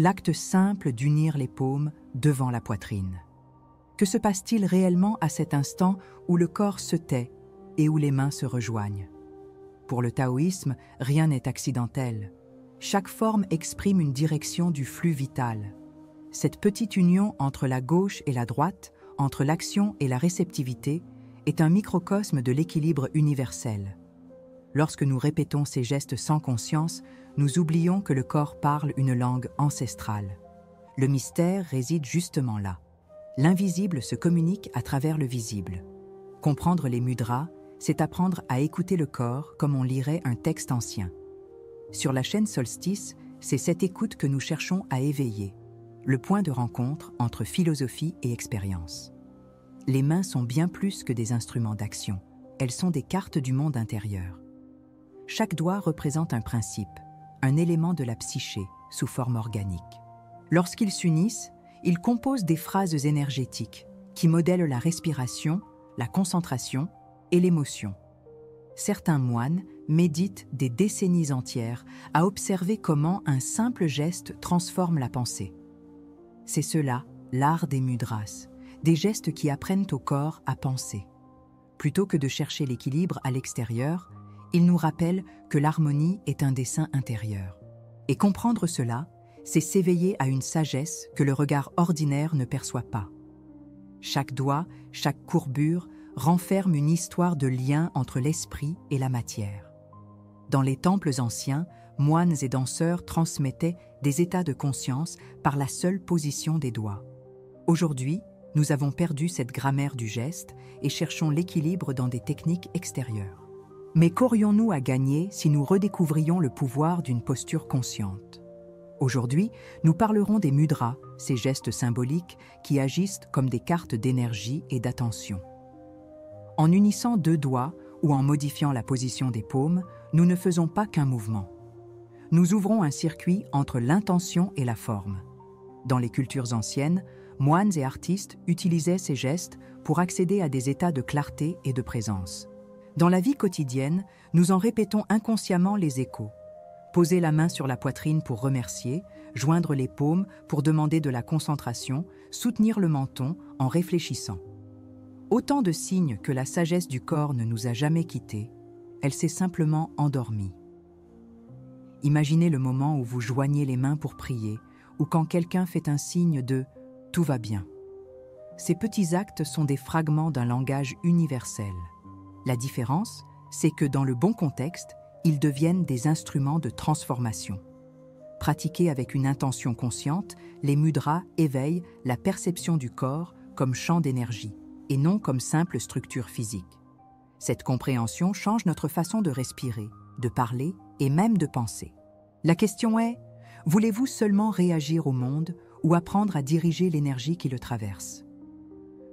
L'acte simple d'unir les paumes devant la poitrine. Que se passe-t-il réellement à cet instant où le corps se tait et où les mains se rejoignent? Pour le taoïsme, rien n'est accidentel. Chaque forme exprime une direction du flux vital. Cette petite union entre la gauche et la droite, entre l'action et la réceptivité, est un microcosme de l'équilibre universel. Lorsque nous répétons ces gestes sans conscience, nous oublions que le corps parle une langue ancestrale. Le mystère réside justement là. L'invisible se communique à travers le visible. Comprendre les mudras, c'est apprendre à écouter le corps comme on lirait un texte ancien. Sur la chaîne Solstice, c'est cette écoute que nous cherchons à éveiller, le point de rencontre entre philosophie et expérience. Les mains sont bien plus que des instruments d'action, elles sont des cartes du monde intérieur. Chaque doigt représente un principe, un élément de la psyché sous forme organique. Lorsqu'ils s'unissent, ils composent des phrases énergétiques qui modèlent la respiration, la concentration et l'émotion. Certains moines méditent des décennies entières à observer comment un simple geste transforme la pensée. C'est cela, l'art des mudras, des gestes qui apprennent au corps à penser. Plutôt que de chercher l'équilibre à l'extérieur, ils nous rappellent que l'harmonie est un dessein intérieur. Et comprendre cela, c'est s'éveiller à une sagesse que le regard ordinaire ne perçoit pas. Chaque doigt, chaque courbure renferme une histoire de lien entre l'esprit et la matière. Dans les temples anciens, moines et danseurs transmettaient des états de conscience par la seule position des doigts. Aujourd'hui, nous avons perdu cette grammaire du geste et cherchons l'équilibre dans des techniques extérieures. Mais qu'aurions-nous à gagner si nous redécouvrions le pouvoir d'une posture consciente? Aujourd'hui, nous parlerons des mudras, ces gestes symboliques qui agissent comme des cartes d'énergie et d'attention. En unissant deux doigts ou en modifiant la position des paumes, nous ne faisons pas qu'un mouvement. Nous ouvrons un circuit entre l'intention et la forme. Dans les cultures anciennes, moines et artistes utilisaient ces gestes pour accéder à des états de clarté et de présence. Dans la vie quotidienne, nous en répétons inconsciemment les échos. Poser la main sur la poitrine pour remercier, joindre les paumes pour demander de la concentration, soutenir le menton en réfléchissant. Autant de signes que la sagesse du corps ne nous a jamais quittés, elle s'est simplement endormie. Imaginez le moment où vous joignez les mains pour prier, ou quand quelqu'un fait un signe de « tout va bien ». Ces petits actes sont des fragments d'un langage universel. La différence, c'est que dans le bon contexte, ils deviennent des instruments de transformation. Pratiqués avec une intention consciente, les mudras éveillent la perception du corps comme champ d'énergie et non comme simple structure physique. Cette compréhension change notre façon de respirer, de parler et même de penser. La question est, voulez-vous seulement réagir au monde ou apprendre à diriger l'énergie qui le traverse?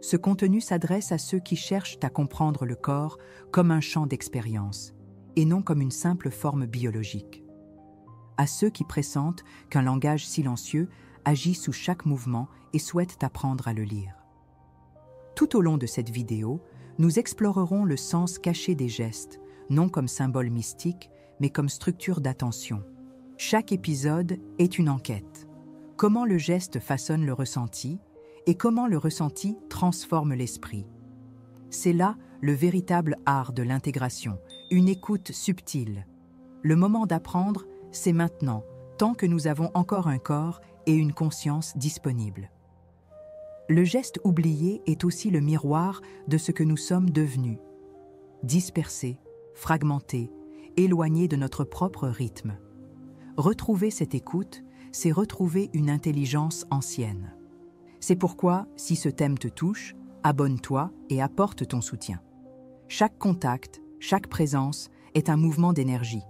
Ce contenu s'adresse à ceux qui cherchent à comprendre le corps comme un champ d'expérience et non comme une simple forme biologique. À ceux qui pressentent qu'un langage silencieux agit sous chaque mouvement et souhaitent apprendre à le lire. Tout au long de cette vidéo, nous explorerons le sens caché des gestes, non comme symbole mystique, mais comme structure d'attention. Chaque épisode est une enquête. Comment le geste façonne le ressenti et comment le ressenti transforme l'esprit. C'est là le véritable art de l'intégration, une écoute subtile. Le moment d'apprendre, c'est maintenant, tant que nous avons encore un corps et une conscience disponibles. Le geste oublié est aussi le miroir de ce que nous sommes devenus. Dispersés, fragmentés, éloignés de notre propre rythme. Retrouver cette écoute, c'est retrouver une intelligence ancienne. C'est pourquoi, si ce thème te touche, abonne-toi et apporte ton soutien. Chaque contact, chaque présence est un mouvement d'énergie.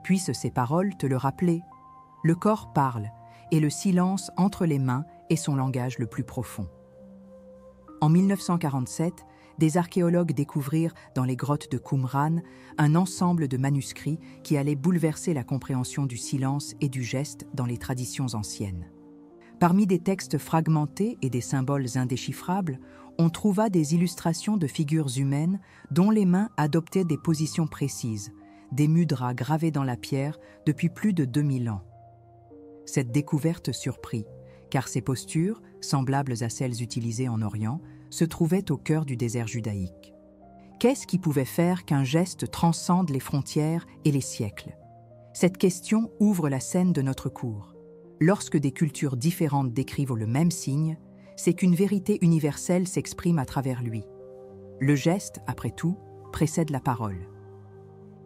Puissent ces paroles te le rappeler. Le corps parle, et le silence entre les mains est son langage le plus profond. En 1947, des archéologues découvrirent dans les grottes de Qumran un ensemble de manuscrits qui allaient bouleverser la compréhension du silence et du geste dans les traditions anciennes. Parmi des textes fragmentés et des symboles indéchiffrables, on trouva des illustrations de figures humaines dont les mains adoptaient des positions précises, des mudras gravés dans la pierre depuis plus de 2000 ans. Cette découverte surprit, car ces postures, semblables à celles utilisées en Orient, se trouvaient au cœur du désert judaïque. Qu'est-ce qui pouvait faire qu'un geste transcende les frontières et les siècles? Cette question ouvre la scène de notre cours. Lorsque des cultures différentes décrivent le même signe, c'est qu'une vérité universelle s'exprime à travers lui. Le geste, après tout, précède la parole.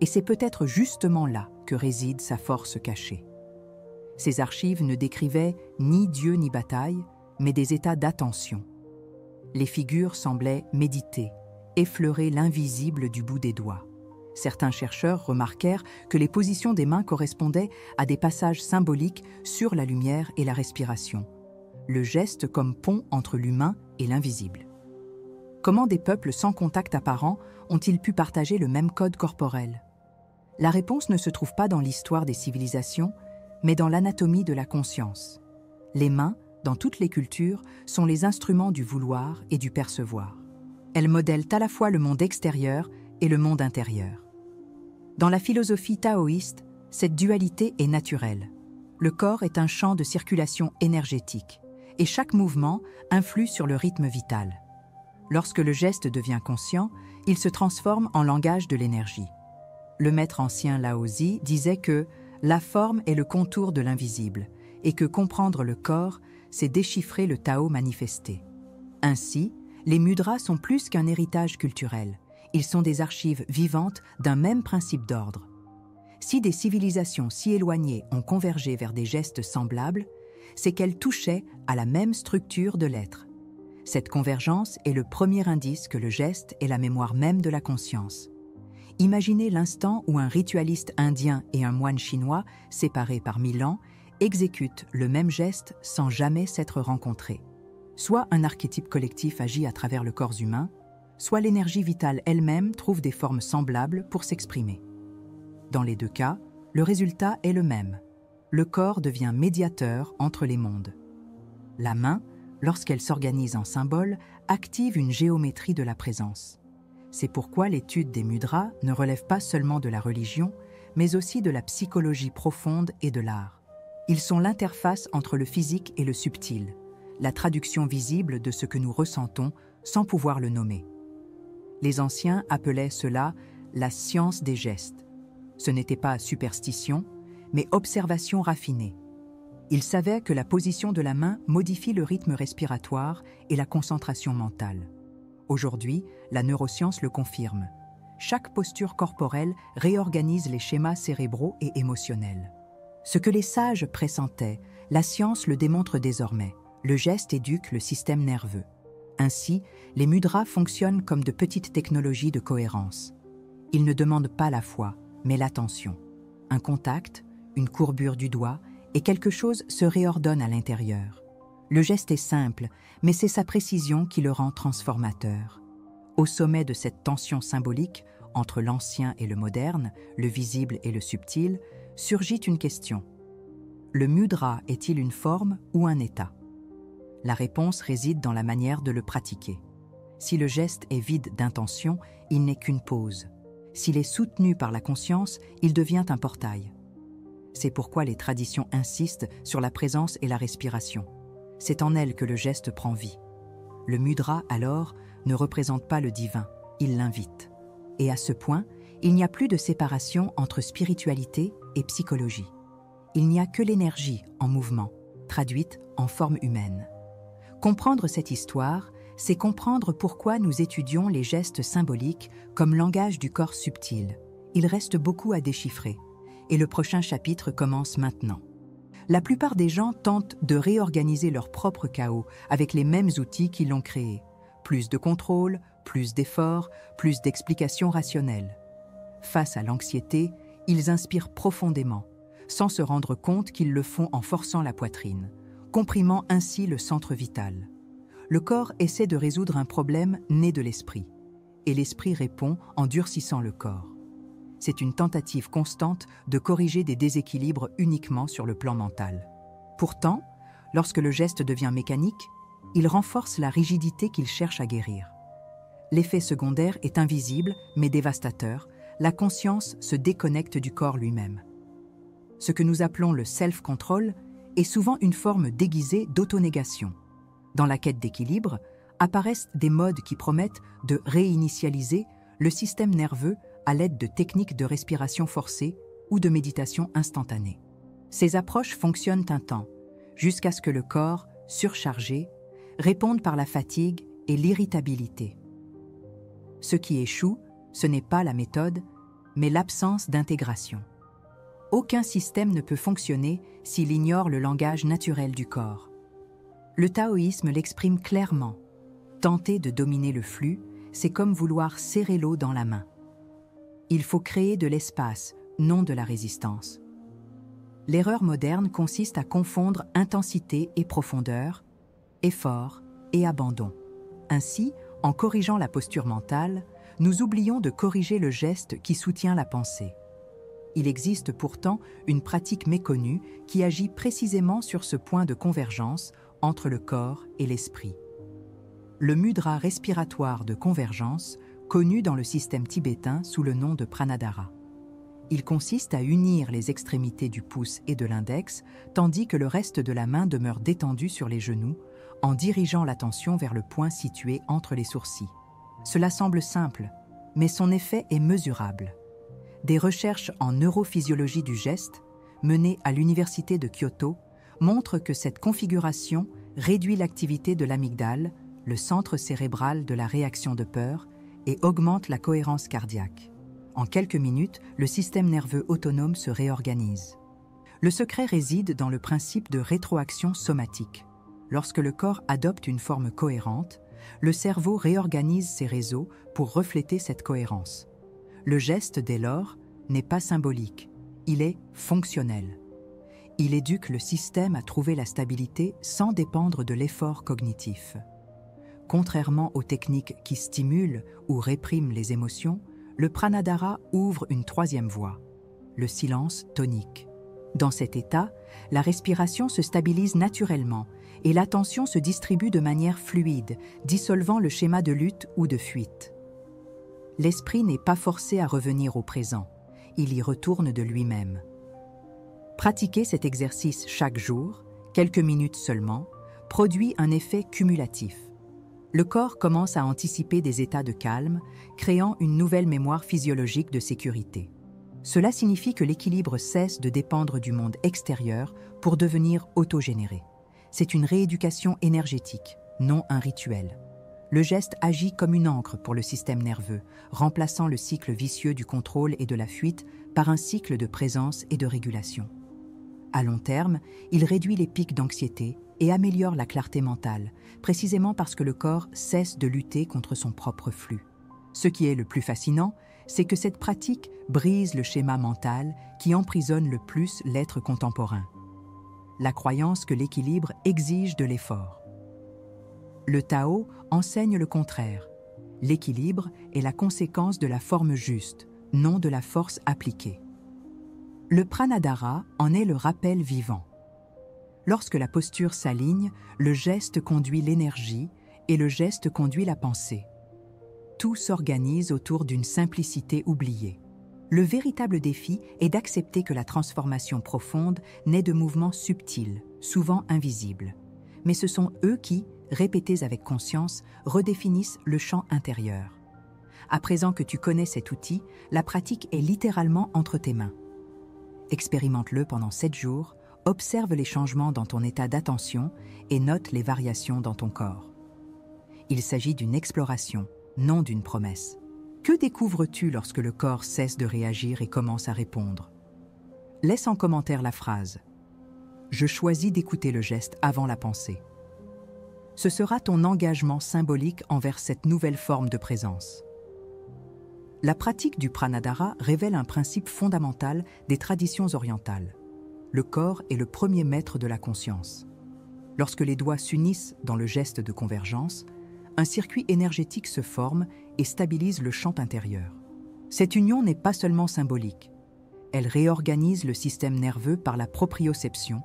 Et c'est peut-être justement là que réside sa force cachée. Ces archives ne décrivaient ni Dieu ni bataille, mais des états d'attention. Les figures semblaient méditer, effleurer l'invisible du bout des doigts. Certains chercheurs remarquèrent que les positions des mains correspondaient à des passages symboliques sur la lumière et la respiration, le geste comme pont entre l'humain et l'invisible. Comment des peuples sans contact apparent ont-ils pu partager le même code corporel? La réponse ne se trouve pas dans l'histoire des civilisations, mais dans l'anatomie de la conscience. Les mains, dans toutes les cultures, sont les instruments du vouloir et du percevoir. Elles modèlent à la fois le monde extérieur et le monde intérieur. Dans la philosophie taoïste, cette dualité est naturelle. Le corps est un champ de circulation énergétique, et chaque mouvement influe sur le rythme vital. Lorsque le geste devient conscient, il se transforme en langage de l'énergie. Le maître ancien Laozi disait que la forme est le contour de l'invisible, et que comprendre le corps, c'est déchiffrer le Tao manifesté. Ainsi, les mudras sont plus qu'un héritage culturel. Ils sont des archives vivantes d'un même principe d'ordre. Si des civilisations si éloignées ont convergé vers des gestes semblables, c'est qu'elles touchaient à la même structure de l'être. Cette convergence est le premier indice que le geste est la mémoire même de la conscience. Imaginez l'instant où un ritualiste indien et un moine chinois, séparés par 1000 ans, exécutent le même geste sans jamais s'être rencontrés. Soit un archétype collectif agit à travers le corps humain, soit l'énergie vitale elle-même trouve des formes semblables pour s'exprimer. Dans les deux cas, le résultat est le même. Le corps devient médiateur entre les mondes. La main, lorsqu'elle s'organise en symbole, active une géométrie de la présence. C'est pourquoi l'étude des mudras ne relève pas seulement de la religion, mais aussi de la psychologie profonde et de l'art. Ils sont l'interface entre le physique et le subtil, la traduction visible de ce que nous ressentons sans pouvoir le nommer. Les anciens appelaient cela la science des gestes. Ce n'était pas superstition, mais observation raffinée. Ils savaient que la position de la main modifie le rythme respiratoire et la concentration mentale. Aujourd'hui, la neuroscience le confirme. Chaque posture corporelle réorganise les schémas cérébraux et émotionnels. Ce que les sages pressentaient, la science le démontre désormais. Le geste éduque le système nerveux. Ainsi, les mudras fonctionnent comme de petites technologies de cohérence. Ils ne demandent pas la foi, mais l'attention. Un contact, une courbure du doigt, et quelque chose se réordonne à l'intérieur. Le geste est simple, mais c'est sa précision qui le rend transformateur. Au sommet de cette tension symbolique, entre l'ancien et le moderne, le visible et le subtil, surgit une question. Le mudra est-il une forme ou un état? La réponse réside dans la manière de le pratiquer. Si le geste est vide d'intention, il n'est qu'une pause. S'il est soutenu par la conscience, il devient un portail. C'est pourquoi les traditions insistent sur la présence et la respiration. C'est en elles que le geste prend vie. Le mudra, alors, ne représente pas le divin, il l'invite. Et à ce point, il n'y a plus de séparation entre spiritualité et psychologie. Il n'y a que l'énergie en mouvement, traduite en forme humaine. Comprendre cette histoire, c'est comprendre pourquoi nous étudions les gestes symboliques comme langage du corps subtil. Il reste beaucoup à déchiffrer, et le prochain chapitre commence maintenant. La plupart des gens tentent de réorganiser leur propre chaos avec les mêmes outils qui l'ont créé. Plus de contrôle, plus d'efforts, plus d'explications rationnelles. Face à l'anxiété, ils inspirent profondément, sans se rendre compte qu'ils le font en forçant la poitrine, comprimant ainsi le centre vital. Le corps essaie de résoudre un problème né de l'esprit, et l'esprit répond en durcissant le corps. C'est une tentative constante de corriger des déséquilibres uniquement sur le plan mental. Pourtant, lorsque le geste devient mécanique, il renforce la rigidité qu'il cherche à guérir. L'effet secondaire est invisible mais dévastateur, la conscience se déconnecte du corps lui-même. Ce que nous appelons le self-control est souvent une forme déguisée d'autonégation. Dans la quête d'équilibre, apparaissent des modes qui promettent de réinitialiser le système nerveux à l'aide de techniques de respiration forcée ou de méditation instantanée. Ces approches fonctionnent un temps, jusqu'à ce que le corps, surchargé, réponde par la fatigue et l'irritabilité. Ce qui échoue, ce n'est pas la méthode, mais l'absence d'intégration. Aucun système ne peut fonctionner s'il ignore le langage naturel du corps. Le taoïsme l'exprime clairement. Tenter de dominer le flux, c'est comme vouloir serrer l'eau dans la main. Il faut créer de l'espace, non de la résistance. L'erreur moderne consiste à confondre intensité et profondeur, effort et abandon. Ainsi, en corrigeant la posture mentale, nous oublions de corriger le geste qui soutient la pensée. Il existe pourtant une pratique méconnue qui agit précisément sur ce point de convergence entre le corps et l'esprit. Le mudra respiratoire de convergence, connu dans le système tibétain sous le nom de pranadhara. Il consiste à unir les extrémités du pouce et de l'index, tandis que le reste de la main demeure détendu sur les genoux, en dirigeant l'attention vers le point situé entre les sourcils. Cela semble simple, mais son effet est mesurable. Des recherches en neurophysiologie du geste, menées à l'Université de Kyoto, montrent que cette configuration réduit l'activité de l'amygdale, le centre cérébral de la réaction de peur, et augmente la cohérence cardiaque. En quelques minutes, le système nerveux autonome se réorganise. Le secret réside dans le principe de rétroaction somatique. Lorsque le corps adopte une forme cohérente, le cerveau réorganise ses réseaux pour refléter cette cohérence. Le geste, dès lors, n'est pas symbolique, il est fonctionnel. Il éduque le système à trouver la stabilité sans dépendre de l'effort cognitif. Contrairement aux techniques qui stimulent ou répriment les émotions, le pranadhara ouvre une troisième voie, le silence tonique. Dans cet état, la respiration se stabilise naturellement et l'attention se distribue de manière fluide, dissolvant le schéma de lutte ou de fuite. L'esprit n'est pas forcé à revenir au présent, il y retourne de lui-même. Pratiquer cet exercice chaque jour, quelques minutes seulement, produit un effet cumulatif. Le corps commence à anticiper des états de calme, créant une nouvelle mémoire physiologique de sécurité. Cela signifie que l'équilibre cesse de dépendre du monde extérieur pour devenir autogénéré. C'est une rééducation énergétique, non un rituel. Le geste agit comme une ancre pour le système nerveux, remplaçant le cycle vicieux du contrôle et de la fuite par un cycle de présence et de régulation. À long terme, il réduit les pics d'anxiété et améliore la clarté mentale, précisément parce que le corps cesse de lutter contre son propre flux. Ce qui est le plus fascinant, c'est que cette pratique brise le schéma mental qui emprisonne le plus l'être contemporain. La croyance que l'équilibre exige de l'effort. Le Tao enseigne le contraire. L'équilibre est la conséquence de la forme juste, non de la force appliquée. Le pranadhara en est le rappel vivant. Lorsque la posture s'aligne, le geste conduit l'énergie et le geste conduit la pensée. Tout s'organise autour d'une simplicité oubliée. Le véritable défi est d'accepter que la transformation profonde naît de mouvements subtils, souvent invisibles. Mais ce sont eux qui, répétés avec conscience, redéfinissent le champ intérieur. À présent que tu connais cet outil, la pratique est littéralement entre tes mains. Expérimente-le pendant 7 jours, observe les changements dans ton état d'attention et note les variations dans ton corps. Il s'agit d'une exploration, non d'une promesse. Que découvres-tu lorsque le corps cesse de réagir et commence à répondre? Laisse en commentaire la phrase « Je choisis d'écouter le geste avant la pensée ». Ce sera ton engagement symbolique envers cette nouvelle forme de présence. La pratique du pranadhara révèle un principe fondamental des traditions orientales. Le corps est le premier maître de la conscience. Lorsque les doigts s'unissent dans le geste de convergence, un circuit énergétique se forme et stabilise le champ intérieur. Cette union n'est pas seulement symbolique. Elle réorganise le système nerveux par la proprioception,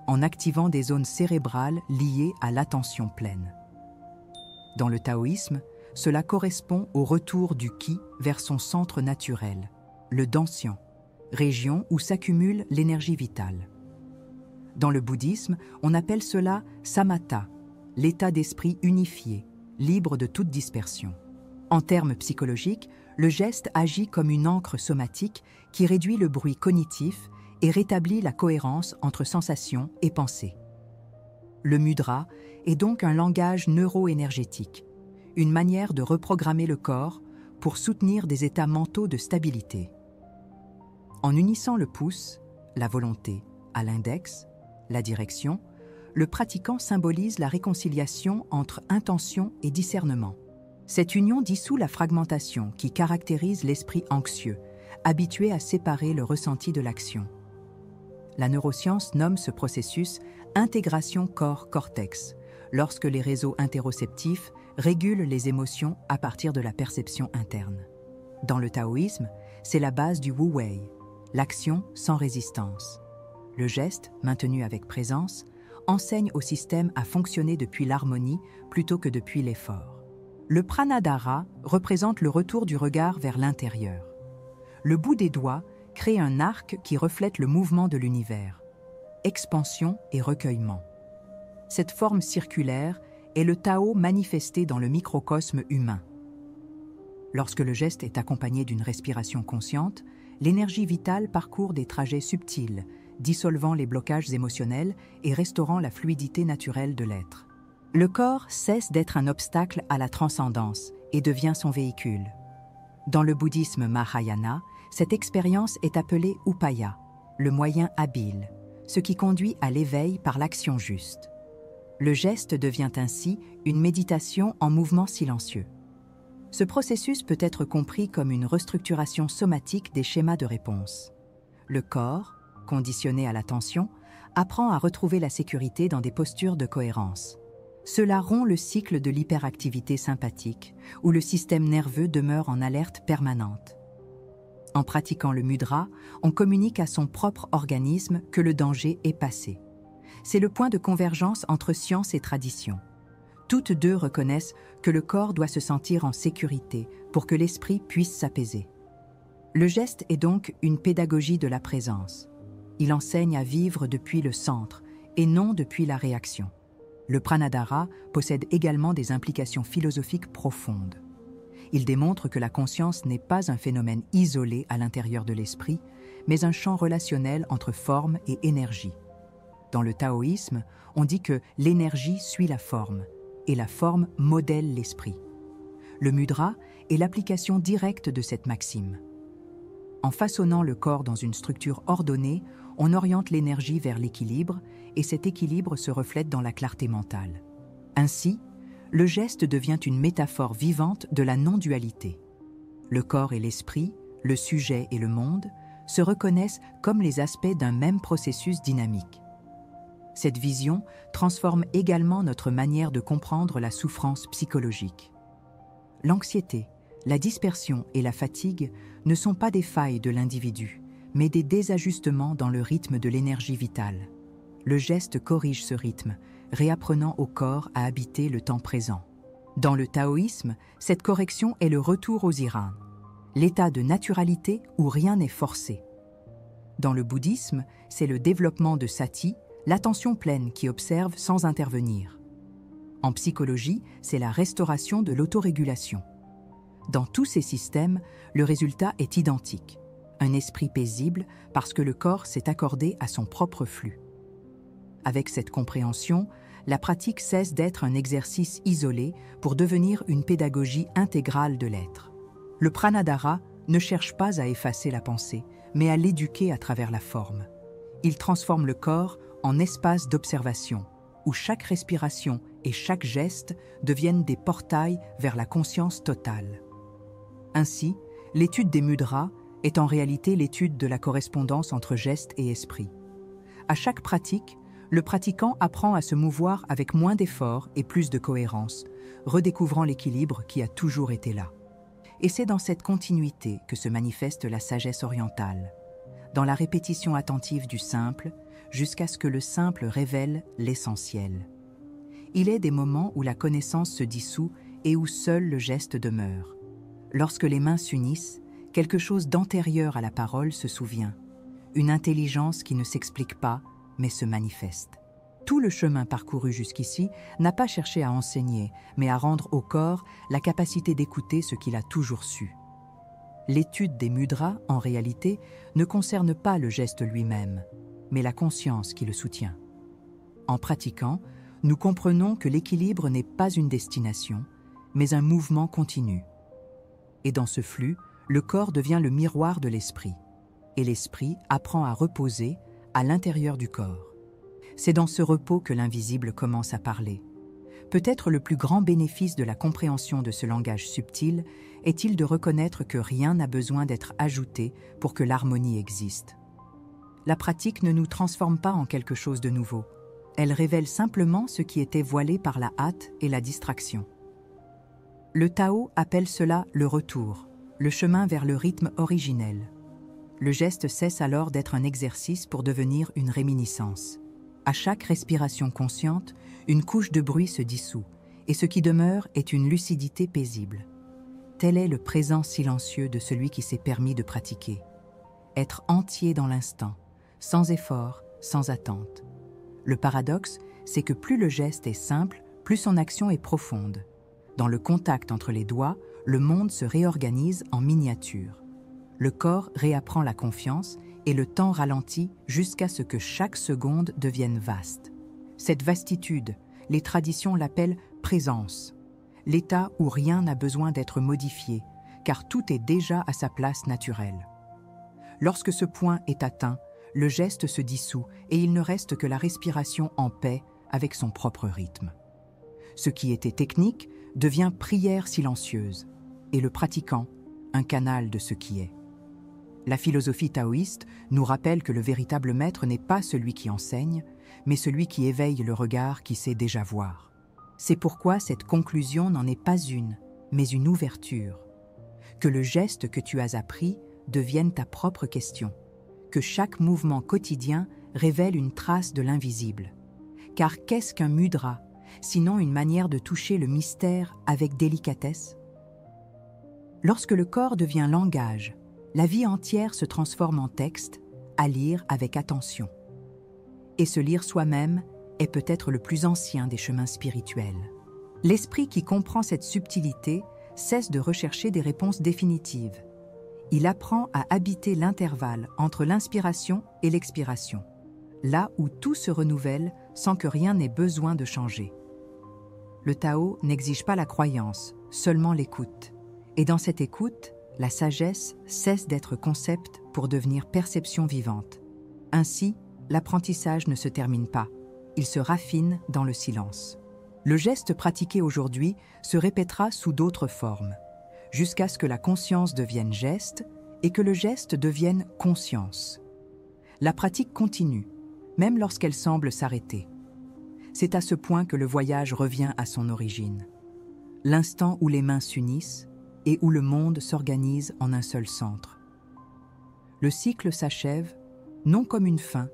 en activant des zones cérébrales liées à l'attention pleine. Dans le taoïsme, cela correspond au retour du qi vers son centre naturel, le danxian, région où s'accumule l'énergie vitale. Dans le bouddhisme, on appelle cela samatha, l'état d'esprit unifié, libre de toute dispersion. En termes psychologiques, le geste agit comme une ancre somatique qui réduit le bruit cognitif et rétablit la cohérence entre sensations et pensées. Le mudra est donc un langage neuro-énergétique, une manière de reprogrammer le corps pour soutenir des états mentaux de stabilité. En unissant le pouce, la volonté, à l'index, la direction, le pratiquant symbolise la réconciliation entre intention et discernement. Cette union dissout la fragmentation qui caractérise l'esprit anxieux, habitué à séparer le ressenti de l'action. La neuroscience nomme ce processus intégration corps-cortex, lorsque les réseaux interoceptifs régulent les émotions à partir de la perception interne. Dans le taoïsme, c'est la base du Wu Wei, l'action sans résistance. Le geste, maintenu avec présence, enseigne au système à fonctionner depuis l'harmonie plutôt que depuis l'effort. Le pranadhara représente le retour du regard vers l'intérieur. Le bout des doigts crée un arc qui reflète le mouvement de l'univers, expansion et recueillement. Cette forme circulaire est le Tao manifesté dans le microcosme humain. Lorsque le geste est accompagné d'une respiration consciente, l'énergie vitale parcourt des trajets subtils, dissolvant les blocages émotionnels et restaurant la fluidité naturelle de l'être. Le corps cesse d'être un obstacle à la transcendance et devient son véhicule. Dans le bouddhisme Mahayana, cette expérience est appelée upaya, le moyen habile, ce qui conduit à l'éveil par l'action juste. Le geste devient ainsi une méditation en mouvement silencieux. Ce processus peut être compris comme une restructuration somatique des schémas de réponse. Le corps, conditionné à l'attention, apprend à retrouver la sécurité dans des postures de cohérence. Cela rompt le cycle de l'hyperactivité sympathique, où le système nerveux demeure en alerte permanente. En pratiquant le mudra, on communique à son propre organisme que le danger est passé. C'est le point de convergence entre science et tradition. Toutes deux reconnaissent que le corps doit se sentir en sécurité pour que l'esprit puisse s'apaiser. Le geste est donc une pédagogie de la présence. Il enseigne à vivre depuis le centre et non depuis la réaction. Le pranadhara possède également des implications philosophiques profondes. Il démontre que la conscience n'est pas un phénomène isolé à l'intérieur de l'esprit, mais un champ relationnel entre forme et énergie. Dans le taoïsme, on dit que l'énergie suit la forme, et la forme modèle l'esprit. Le mudra est l'application directe de cette maxime. En façonnant le corps dans une structure ordonnée, on oriente l'énergie vers l'équilibre, et cet équilibre se reflète dans la clarté mentale. Ainsi, le geste devient une métaphore vivante de la non-dualité. Le corps et l'esprit, le sujet et le monde, se reconnaissent comme les aspects d'un même processus dynamique. Cette vision transforme également notre manière de comprendre la souffrance psychologique. L'anxiété, la dispersion et la fatigue ne sont pas des failles de l'individu, mais des désajustements dans le rythme de l'énergie vitale. Le geste corrige ce rythme, réapprenant au corps à habiter le temps présent. Dans le taoïsme, cette correction est le retour aux irans, l'état de naturalité où rien n'est forcé. Dans le bouddhisme, c'est le développement de sati, l'attention pleine qui observe sans intervenir. En psychologie, c'est la restauration de l'autorégulation. Dans tous ces systèmes, le résultat est identique. Un esprit paisible parce que le corps s'est accordé à son propre flux. Avec cette compréhension, la pratique cesse d'être un exercice isolé pour devenir une pédagogie intégrale de l'être. Le pranadhara ne cherche pas à effacer la pensée, mais à l'éduquer à travers la forme. Il transforme le corps en espace d'observation, où chaque respiration et chaque geste deviennent des portails vers la conscience totale. Ainsi, l'étude des mudras est en réalité l'étude de la correspondance entre geste et esprit. À chaque pratique, le pratiquant apprend à se mouvoir avec moins d'efforts et plus de cohérence, redécouvrant l'équilibre qui a toujours été là. Et c'est dans cette continuité que se manifeste la sagesse orientale, dans la répétition attentive du simple, jusqu'à ce que le simple révèle l'essentiel. Il est des moments où la connaissance se dissout et où seul le geste demeure. Lorsque les mains s'unissent, quelque chose d'antérieur à la parole se souvient, une intelligence qui ne s'explique pas, mais se manifeste. Tout le chemin parcouru jusqu'ici n'a pas cherché à enseigner, mais à rendre au corps la capacité d'écouter ce qu'il a toujours su. L'étude des mudras, en réalité, ne concerne pas le geste lui-même, mais la conscience qui le soutient. En pratiquant, nous comprenons que l'équilibre n'est pas une destination, mais un mouvement continu. Et dans ce flux, le corps devient le miroir de l'esprit, et l'esprit apprend à reposer à l'intérieur du corps. C'est dans ce repos que l'invisible commence à parler. Peut-être le plus grand bénéfice de la compréhension de ce langage subtil est-il de reconnaître que rien n'a besoin d'être ajouté pour que l'harmonie existe. La pratique ne nous transforme pas en quelque chose de nouveau. Elle révèle simplement ce qui était voilé par la hâte et la distraction. Le Tao appelle cela le retour, le chemin vers le rythme originel. Le geste cesse alors d'être un exercice pour devenir une réminiscence. À chaque respiration consciente, une couche de bruit se dissout, et ce qui demeure est une lucidité paisible. Tel est le présent silencieux de celui qui s'est permis de pratiquer. Être entier dans l'instant, sans effort, sans attente. Le paradoxe, c'est que plus le geste est simple, plus son action est profonde. Dans le contact entre les doigts, le monde se réorganise en miniature. Le corps réapprend la confiance et le temps ralentit jusqu'à ce que chaque seconde devienne vaste. Cette vastitude, les traditions l'appellent présence, l'état où rien n'a besoin d'être modifié, car tout est déjà à sa place naturelle. Lorsque ce point est atteint, le geste se dissout et il ne reste que la respiration en paix avec son propre rythme. Ce qui était technique devient prière silencieuse, et le pratiquant, un canal de ce qui est. La philosophie taoïste nous rappelle que le véritable maître n'est pas celui qui enseigne, mais celui qui éveille le regard qui sait déjà voir. C'est pourquoi cette conclusion n'en est pas une, mais une ouverture. Que le geste que tu as appris devienne ta propre question. Que chaque mouvement quotidien révèle une trace de l'invisible. Car qu'est-ce qu'un mudra, sinon une manière de toucher le mystère avec délicatesse? Lorsque le corps devient langage, la vie entière se transforme en texte, à lire avec attention. Et se lire soi-même est peut-être le plus ancien des chemins spirituels. L'esprit qui comprend cette subtilité cesse de rechercher des réponses définitives. Il apprend à habiter l'intervalle entre l'inspiration et l'expiration, là où tout se renouvelle sans que rien n'ait besoin de changer. Le Tao n'exige pas la croyance, seulement l'écoute. Et dans cette écoute, la sagesse cesse d'être concept pour devenir perception vivante. Ainsi, l'apprentissage ne se termine pas, il se raffine dans le silence. Le geste pratiqué aujourd'hui se répétera sous d'autres formes, jusqu'à ce que la conscience devienne geste et que le geste devienne conscience. La pratique continue, même lorsqu'elle semble s'arrêter. C'est à ce point que le voyage revient à son origine. L'instant où les mains s'unissent, et où le monde s'organise en un seul centre. Le cycle s'achève, non comme une fin,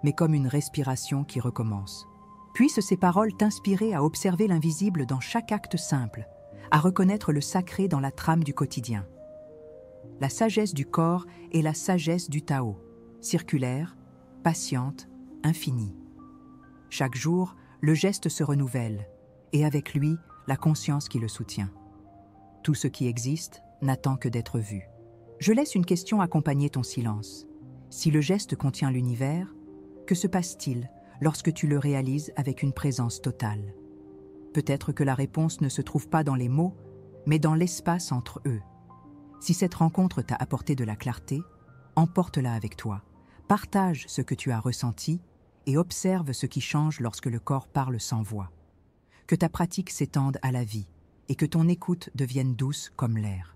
mais comme une respiration qui recommence. Puissent ces paroles t'inspirer à observer l'invisible dans chaque acte simple, à reconnaître le sacré dans la trame du quotidien. La sagesse du corps est la sagesse du Tao, circulaire, patiente, infinie. Chaque jour, le geste se renouvelle, et avec lui, la conscience qui le soutient. Tout ce qui existe n'attend que d'être vu. Je laisse une question accompagner ton silence. Si le geste contient l'univers, que se passe-t-il lorsque tu le réalises avec une présence totale? Peut-être que la réponse ne se trouve pas dans les mots, mais dans l'espace entre eux. Si cette rencontre t'a apporté de la clarté, emporte-la avec toi. Partage ce que tu as ressenti et observe ce qui change lorsque le corps parle sans voix. Que ta pratique s'étende à la vie et que ton écoute devienne douce comme l'air.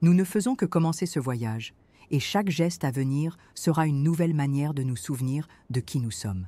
Nous ne faisons que commencer ce voyage, et chaque geste à venir sera une nouvelle manière de nous souvenir de qui nous sommes.